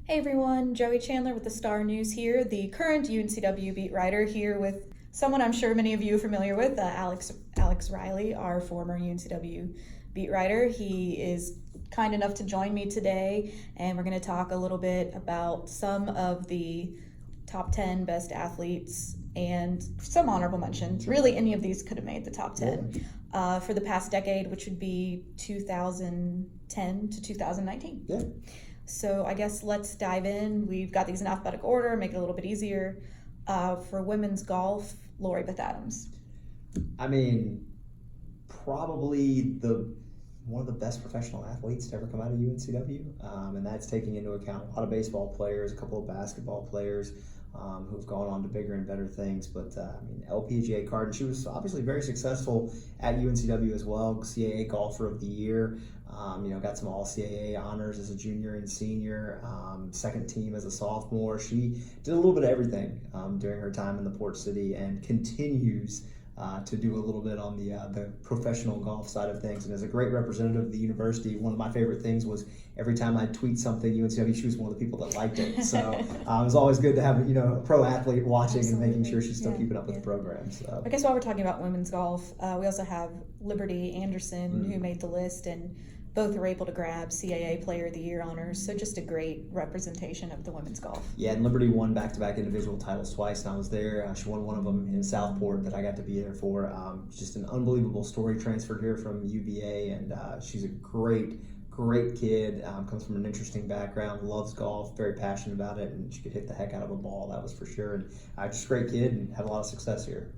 Hey everyone, Joey Chandler with the Star News here, the current UNCW beat writer here with someone I'm sure many of you are familiar with, Alex Riley, our former UNCW beat writer. He is kind enough to join me today, and we're going to talk a little bit about some of the top 10 best athletes and some honorable mentions. Really, any of these could have made the top 10 for the past decade, which would be 2010 to 2019. Yeah. So I guess let's dive in. We've got these in alphabetical order, make it a little bit easier. For women's golf, Laurie Adams. I mean, probably one of the best professional athletes to ever come out of UNCW, and that's taking into account a lot of baseball players, a couple of basketball players who've gone on to bigger and better things. But LPGA card, and she was obviously very successful at UNCW as well. CAA Golfer of the Year. Got some All-CAA honors as a junior and senior, second team as a sophomore. She did a little bit of everything during her time in the Port City and continues to do a little bit on the professional golf side of things, and as a great representative of the university, one of my favorite things was every time I'd tweet something UNCW, she was one of the people that liked it. So it was always good to have a pro athlete watching. Absolutely. And making sure she's still keeping up with the program. So I guess while we're talking about women's golf, we also have Liberty Anderson who made the list, and both were able to grab CAA Player of the Year honors, so just a great representation of the women's golf. Yeah, and Liberty won back-to-back individual titles twice, and I was there. She won one of them in Southport that I got to be there for. Just an unbelievable story, transferred here from UVA, and she's a great kid, comes from an interesting background, loves golf, very passionate about it, and she could hit the heck out of a ball, that was for sure. And just a great kid and had a lot of success here.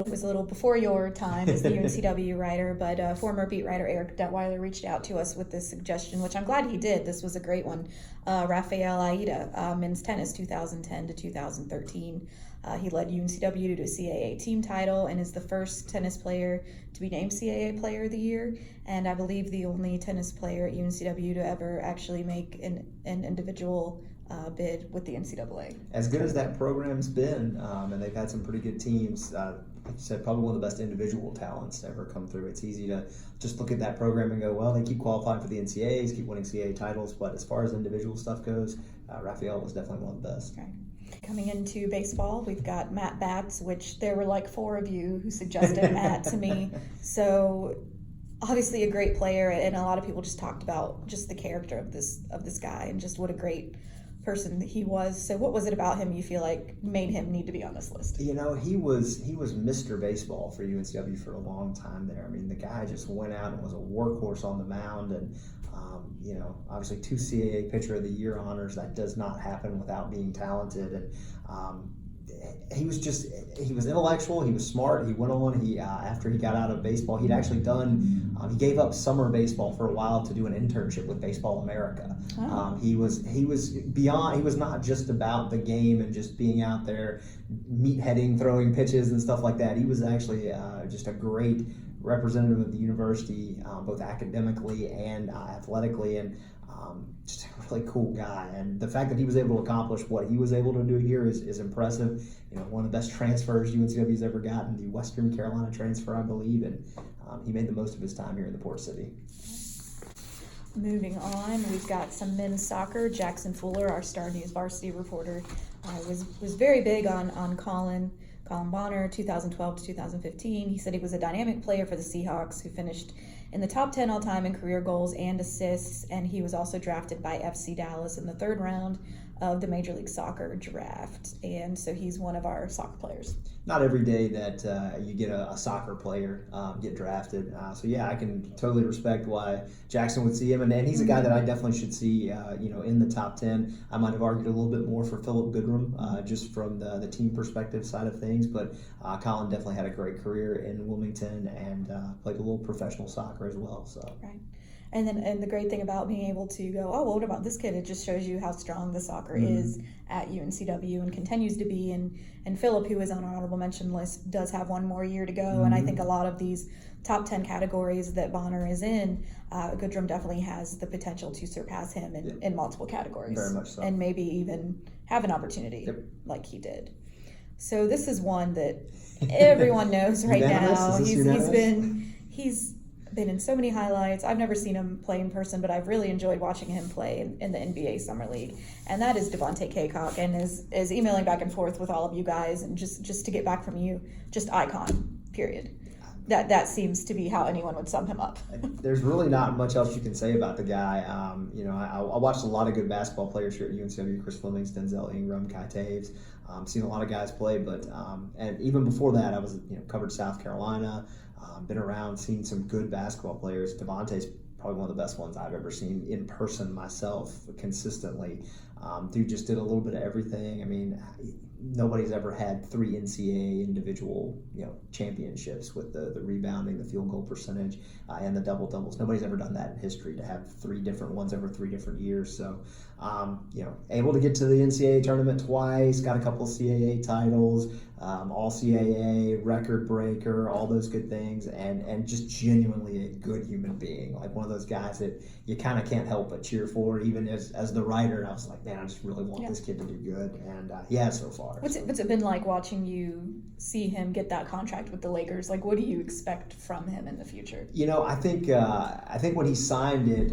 It was a little before your time as the UNCW writer, but former beat writer Eric Detweiler reached out to us with this suggestion, which I'm glad he did. This was a great one. Rafael Aida, men's tennis 2010 to 2013. He led UNCW to a CAA team title and is the first tennis player to be named CAA Player of the Year, and I believe the only tennis player at UNCW to ever actually make an individual bid with the NCAA. As good as that program's been, and they've had some pretty good teams, like you said, probably one of the best individual talents to ever come through. It's easy to just look at that program and go, well, they keep qualifying for the NCAAs, keep winning CAA titles, but as far as individual stuff goes, Rafael was definitely one of the best. Right. Coming into baseball, we've got Matt Batts, which there were like 4 of you who suggested Matt to me. So obviously a great player, and a lot of people just talked about just the character of this guy and just what a great person that he was. So what was it about him you feel like made him need to be on this list? He was Mr. Baseball for UNCW for a long time there. I mean, the guy just went out and was a workhorse on the mound, and obviously 2 CAA Pitcher of the Year honors. That does not happen without being talented, and he was intellectual, he was smart. He went on, after he got out of baseball, he'd actually he gave up summer baseball for a while to do an internship with Baseball America. Oh. He was beyond, he was not just about the game and just being out there meatheading, throwing pitches and stuff like that. He was actually just a great representative of the university, both academically and athletically, and just a really cool guy. And the fact that he was able to accomplish what he was able to do here is impressive. One of the best transfers UNCW's ever gotten, the Western Carolina transfer, I believe, and he made the most of his time here in the Port City. Moving on, we've got some men's soccer. Jackson Fuller, our Star News varsity reporter, was very big on Colin Bonner, 2012 to 2015. He said he was a dynamic player for the Seahawks who finished in the top 10 all-time in career goals and assists, and he was also drafted by FC Dallas in the 3rd round of the Major League Soccer draft, and so he's one of our soccer players. Not every day that you get a soccer player get drafted, so yeah, I can totally respect why Jackson would see him, and he's a guy that I definitely should see in the top 10. I might have argued a little bit more for Phillip Goodrem, just from the team perspective side of things, but Colin definitely had a great career in Wilmington and played a little professional soccer as well. So. Right. And the great thing about being able to go, oh, well, what about this kid? It just shows you how strong the soccer is at UNCW and continues to be. And Phillip, who is on our honorable mention list, does have one more year to go. And I think a lot of these top 10 categories that Bonner is in, Goodrem definitely has the potential to surpass him in multiple categories. Very much so. And maybe even have an opportunity like he did. So this is one that everyone knows right now. He's been in so many highlights. I've never seen him play in person, but I've really enjoyed watching him play in the NBA Summer League. And that is Devontae Caycock, and is emailing back and forth with all of you guys, and just to get back from you, just icon, period. That seems to be how anyone would sum him up. There's really not much else you can say about the guy. I watched a lot of good basketball players here at UNCW: Chris Fleming, Denzel Ingram, Kai Taves. Seen a lot of guys play, but and even before that, I was covered South Carolina. Been around, seen some good basketball players. Devontae's probably one of the best ones I've ever seen in person myself, consistently. Dude just did a little bit of everything. I mean, nobody's ever had 3 NCAA individual championships with the rebounding, the field goal percentage, and the double doubles. Nobody's ever done that in history, to have 3 different ones over 3 different years. So able to get to the NCAA tournament twice, got a couple of CAA titles, all CAA, record breaker, all those good things, and just genuinely a good human being, like one of those guys that you kind of can't help but cheer for. Even as the writer, I was like, man, I just really want this kid to do good, and he has so far. What's it been like watching you see him get that contract with the Lakers? Like, what do you expect from him in the future? I think when he signed it,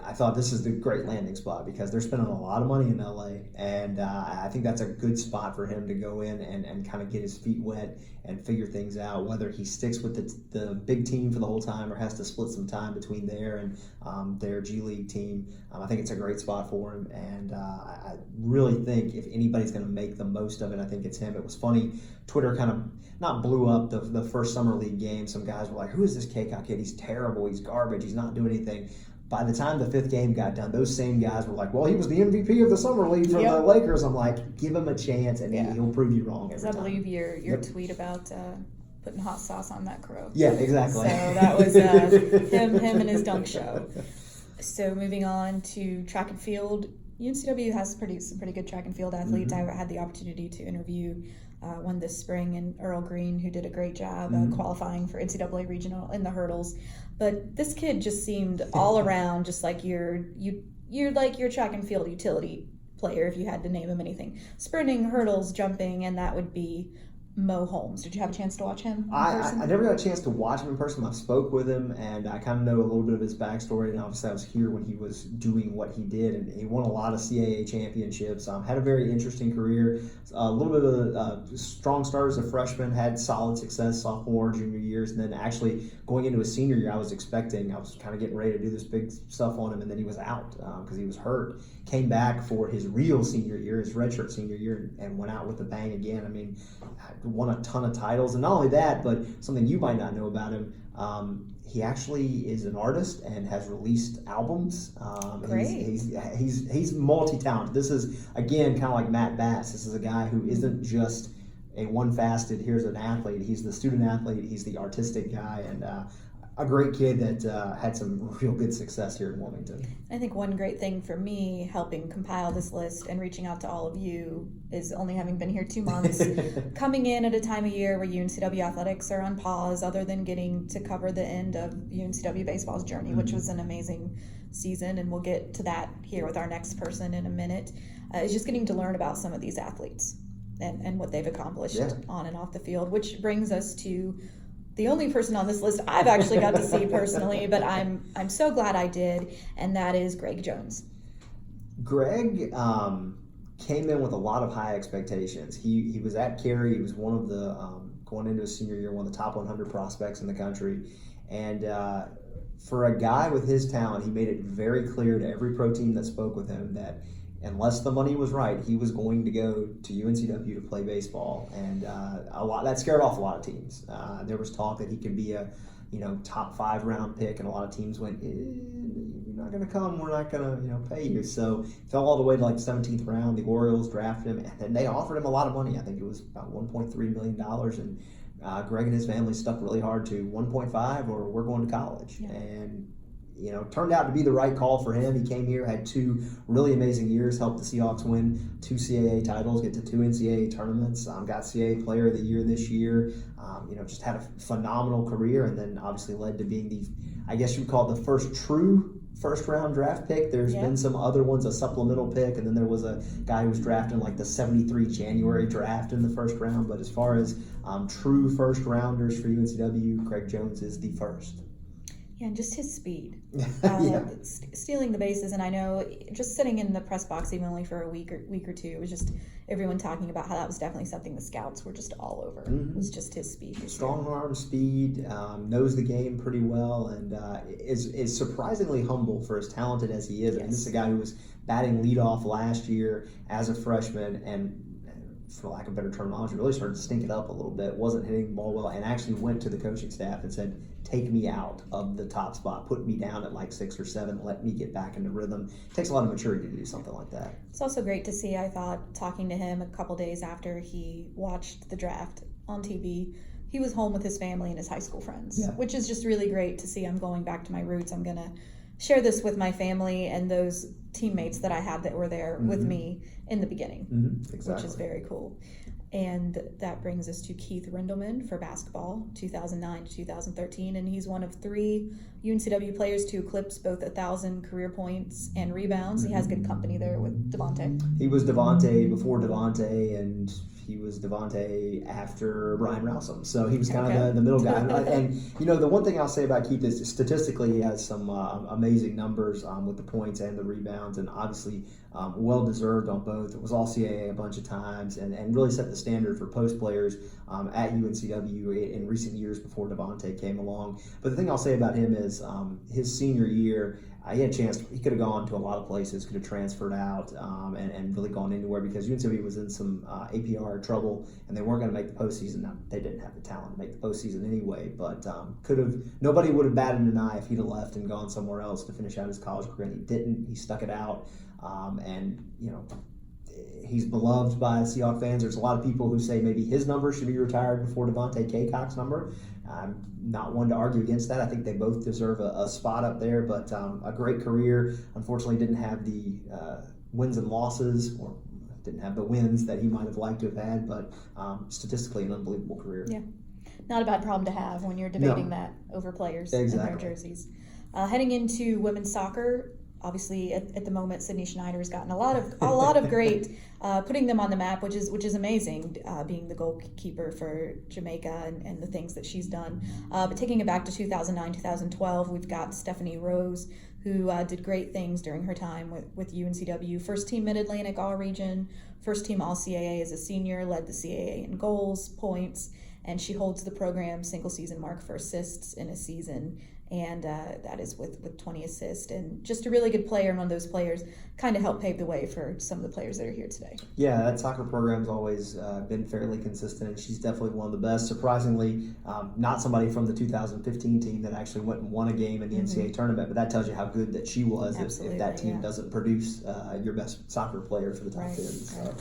I thought this is the great landing spot, because they're spending a lot of money in LA, and I think that's a good spot for him to go in and kind of get his feet wet and figure things out, whether he sticks with the big team for the whole time or has to split some time between there and their G League team. I think it's a great spot for him, and I really think if anybody's going to make the most of it, I think it's him. It was funny, Twitter kind of not blew up the first Summer League game. Some guys were like, who is this Caycock kid? He's terrible, he's garbage, he's not doing anything. By the time the 5th game got done, those same guys were like, well, he was the MVP of the Summer League from the Lakers. I'm like, give him a chance, and he'll prove you wrong every time. I believe your tweet about putting hot sauce on that crow. Yeah, exactly. So that was him and his dunk show. So moving on to track and field, UNCW has some pretty good track and field athletes. I had the opportunity to interview one this spring, and Earl Green, who did a great job qualifying for NCAA regional in the hurdles. But this kid just seemed all around just like you're like your track and field utility player, if you had to name him anything. Sprinting, hurdles, jumping, and that would be Mo Holmes. Did you have a chance to watch him in person? I never got a chance to watch him in person. I spoke with him, and I kind of know a little bit of his backstory, and obviously I was here when he was doing what he did, and he won a lot of CAA championships. Had a very interesting career. A little bit of strong start as a freshman, had solid success sophomore, junior years, and then actually going into his senior year, I was kind of getting ready to do this big stuff on him, and then he was out because he was hurt. Came back for his real senior year, his redshirt senior year, and went out with a bang again. I mean, won a ton of titles, and not only that, but something you might not know about him, he actually is an artist and has released albums. Great. He's multi-talented. This is, again, kind of like Matt Bass. This is a guy who isn't just a one-faceted, here's an athlete. He's the student athlete, he's the artistic guy, and a great kid that had some real good success here in Wilmington. I think one great thing for me helping compile this list and reaching out to all of you is, only having been here 2 months, coming in at a time of year where UNCW athletics are on pause, other than getting to cover the end of UNCW baseball's journey, which was an amazing season, and we'll get to that here with our next person in a minute, is just getting to learn about some of these athletes and what they've accomplished on and off the field, which brings us to the only person on this list I've actually got to see personally, but I'm so glad I did, and that is Greg Jones. Greg came in with a lot of high expectations. He was at Cary. He was one of the, going into his senior year, one of the top 100 prospects in the country. And for a guy with his talent, he made it very clear to every pro team that spoke with him that unless the money was right, he was going to go to UNCW to play baseball, and that scared off a lot of teams. There was talk that he could be a, top 5 round pick, and a lot of teams went, "You're not going to come. We're not going to, pay you." So fell all the way to like 17th round. The Orioles drafted him, and then they offered him a lot of money. I think it was about $1.3 million, and Greg and his family stuck really hard to 1.5 or we're going to college, and turned out to be the right call for him. He came here, had 2 really amazing years, helped the Seahawks win 2 CAA titles, get to 2 NCAA tournaments, got CAA Player of the Year this year, just had a phenomenal career, and then obviously led to being the, I guess you would call it the first true first-round draft pick. There's been some other ones, a supplemental pick, and then there was a guy who was drafted in like the 73 January draft in the first round. But as far as true first-rounders for UNCW, Greg Jones is the first. Yeah, and just his speed. Yeah. Stealing the bases, and I know just sitting in the press box even only for a week or two, it was just everyone talking about how that was definitely something the scouts were just all over. It was just his speed. Strong arm speed, knows the game pretty well, and is surprisingly humble for as talented as he is. Yes. And this is a guy who was batting leadoff last year as a freshman, and for lack of better terminology, really started to stink it up a little bit, wasn't hitting the ball well, and actually went to the coaching staff and said, take me out of the top spot, put me down at like 6 or 7, let me get back into rhythm. It takes a lot of maturity to do something like that. It's also great to see, I thought, talking to him a couple days after he watched the draft on TV, he was home with his family and his high school friends, which is just really great to see. I'm going back to my roots. I'm going to share this with my family and those teammates that I had that were there with me in the beginning, Exactly. which is very cool. And that brings us to Keith Rindelman for basketball, 2009 to 2013, and he's one of 3 UNCW players to eclipse both 1,000 career points and rebounds. He has good company there with Devontae. He was Devontae before Devontae, and he was Devontae after Brian Rousum. So he was kind of the middle guy. And, you know, the one thing I'll say about Keith is statistically he has some amazing numbers with the points and the rebounds, and obviously well-deserved on both. It was all CAA a bunch of times, and really set the standard for post players at UNCW in recent years before Devontae came along. But the thing I'll say about him is his senior year, he had a chance. He could have gone to a lot of places, could have transferred out, and really gone anywhere because UNCW was in some APR trouble, and they weren't going to make the postseason. Now, they didn't have the talent to make the postseason anyway, but nobody would have batted an eye if he'd have left and gone somewhere else to finish out his college career, and he didn't. He stuck it out, and you know, he's beloved by Seahawks fans. There's a lot of people who say maybe his number should be retired before Devontae Kaycock's number. I'm not one to argue against that. I think they both deserve a spot up there, but a great career. Unfortunately, didn't have the wins and losses, or didn't have the wins that he might have liked to have had, but statistically an unbelievable career. Yeah, not a bad problem to have when you're debating that over players in their jerseys. Heading into women's soccer, obviously at the moment Sydney Schneider has gotten a lot of great putting them on the map, which is amazing, being the goalkeeper for Jamaica and the things that she's done. But taking it back to 2009-2012, we've got Stephanie Rose, who did great things during her time with UNCW. First team Mid-Atlantic All-Region, first team All-CAA as a senior, led the CAA in goals, points, and she holds the program single season mark for assists in a season. And that is with 20 assists, and just a really good player, and one of those players kind of helped pave the way for some of the players that are here today. Yeah, that soccer program's always been fairly consistent, and she's definitely one of the best. Surprisingly, not somebody from the 2015 team that actually went and won a game in the NCAA tournament, but that tells you how good that she was if that team doesn't produce your best soccer player for the top 10.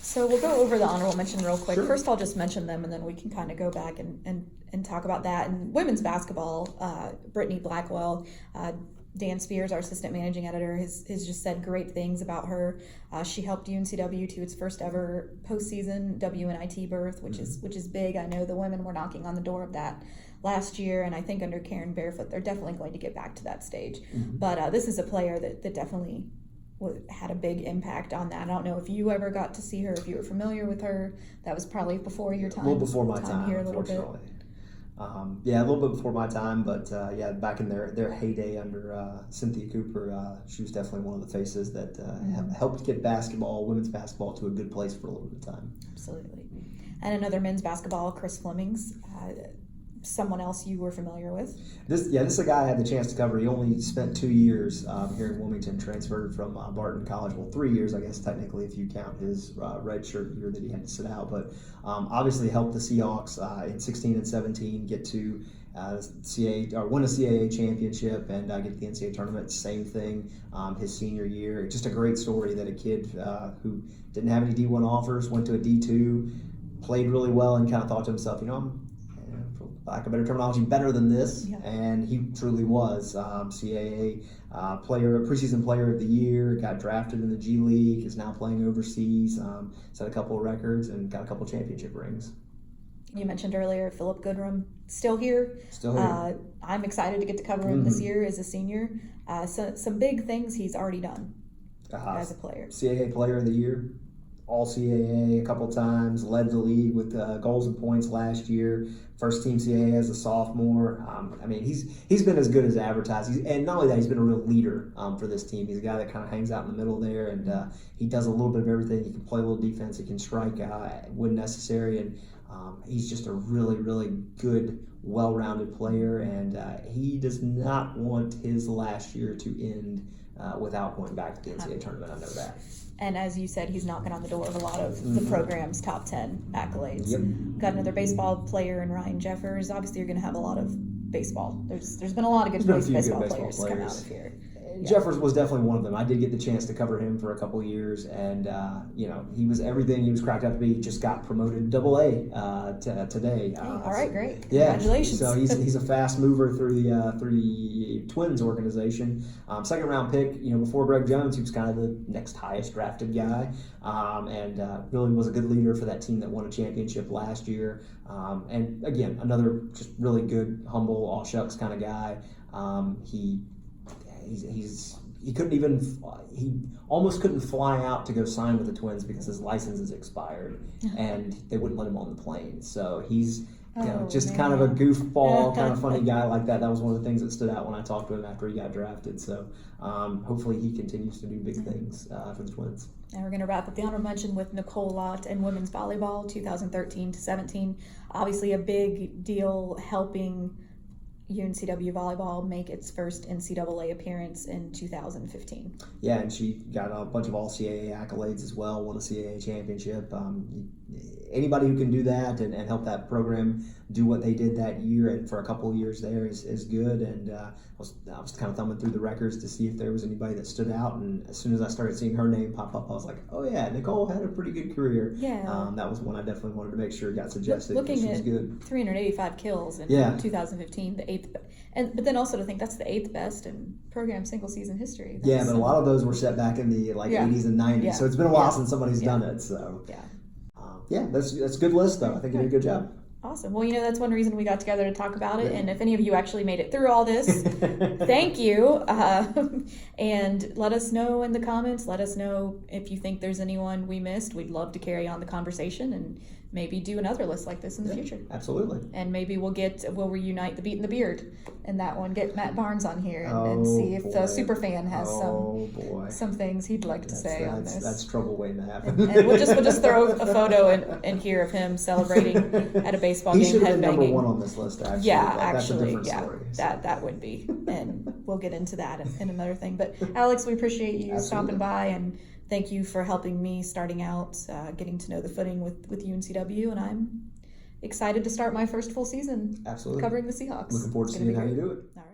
So we'll go over the honorable mention real quick. Sure. First, I'll just mention them, and then we can kind of go back and talk about that. And women's basketball, Brittney Blackwell, Dan Spears, our assistant managing editor, has just said great things about her. She helped UNCW to its first ever postseason WNIT berth, which is big. I know the women were knocking on the door of that last year, and I think under Karen Barefoot, they're definitely going to get back to that stage. But this is a player that definitely had a big impact on that. I don't know if you ever got to see her, if you were familiar with her. That was probably before your time. A little before my time here, unfortunately. A little bit before my time, but back in their heyday under Cynthia Cooper, she was definitely one of the faces that helped get women's basketball, to a good place for a little bit of time. Absolutely. And another men's basketball, Chris Fleming's, someone else you were familiar with. This is a guy I had the chance to cover. He only spent 2 years here in Wilmington, transferred from Barton College. Well, 3 years, I guess, technically, if you count his redshirt year that he had to sit out. But obviously helped the Seahawks in 16 and 17 get to win a CAA championship and get to the NCAA tournament. Same thing his senior year. Just a great story that a kid who didn't have any D1 offers, went to a D2, played really well, and kind of thought to himself, I'm, for lack of better terminology, better than this. And he truly was. CAA preseason player of the year, got drafted in the G League, is now playing overseas, set a couple of records, and got a couple of championship rings. You mentioned earlier Phillip Goodrem, still here. I'm excited to get to cover him this year as a senior. So some big things he's already done as a player. CAA player of the year, All CAA a couple times, led the league with goals and points last year. First team CAA as a sophomore. I mean, he's been as good as advertised. And not only that, he's been a real leader for this team. He's a guy that kind of hangs out in the middle there, and he does a little bit of everything. He can play a little defense. He can strike when necessary, and he's just a really, really good, well-rounded player. And he does not want his last year to end without going back to the NCAA tournament. I know that. And as you said, he's knocking on the door of a lot of the program's top 10 accolades. Yep. Got another baseball player in Ryan Jeffers. Obviously, you're going to have a lot of baseball. There's been a lot of good baseball players come out of here. Jeffers was definitely one of them. I did get the chance to cover him for a couple of years, and he was everything he was cracked out to be. He just got promoted to AA today. All right, great. Yeah, Congratulations. So he's a fast mover through the Twins organization. Second round pick. Before Greg Jones, he was kind of the next highest drafted guy, and really was a good leader for that team that won a championship last year. And again, another just really good, humble, all shucks kind of guy. He almost couldn't fly out to go sign with the Twins because his license is expired and they wouldn't let him on the plane. So he's kind of a goofball, kind of funny guy like that. That was one of the things that stood out when I talked to him after he got drafted. So hopefully he continues to do big things for the Twins. And we're going to wrap up the honorable mention with Nicole Lott and women's volleyball, 2013-17. Obviously a big deal helping UNCW volleyball make its first NCAA appearance in 2015. Yeah, and she got a bunch of all CAA accolades as well, won a CAA championship. Anybody who can do that and help that program do what they did that year and for a couple of years there is good. And I was kind of thumbing through the records to see if there was anybody that stood out. And as soon as I started seeing her name pop up, I was like, oh yeah, Nicole had a pretty good career. Yeah. That was one I definitely wanted to make sure got suggested. Looking at good. 385 kills in 2015, the 8th. But then also to think that's the 8th best in program single season history. But a lot of those were set back in the 80s and 90s. Yeah. So it's been a while since somebody's done it. So that's a good list though. I think you did a good job. Awesome. Well, that's one reason we got together to talk about it. And if any of you actually made it through all this, thank you. And let us know in the comments. Let us know if you think there's anyone we missed. We'd love to carry on the conversation and maybe do another list like this in the future. Absolutely. And maybe we'll reunite the Beat and the Beard and that one, get Matt Barnes on here and see if the Superfan has some things he'd like to say on this. That's trouble waiting to happen. And we'll just throw a photo in here of him celebrating at a baseball game. He should have been number one on this list, actually. Yeah, that's a different story. That would be. And we'll get into that in another thing. But Alex, we appreciate you stopping by, and thank you for helping me starting out, getting to know the footing with UNCW, and I'm excited to start my first full season covering the Seahawks. Looking forward to seeing how you do it. All right.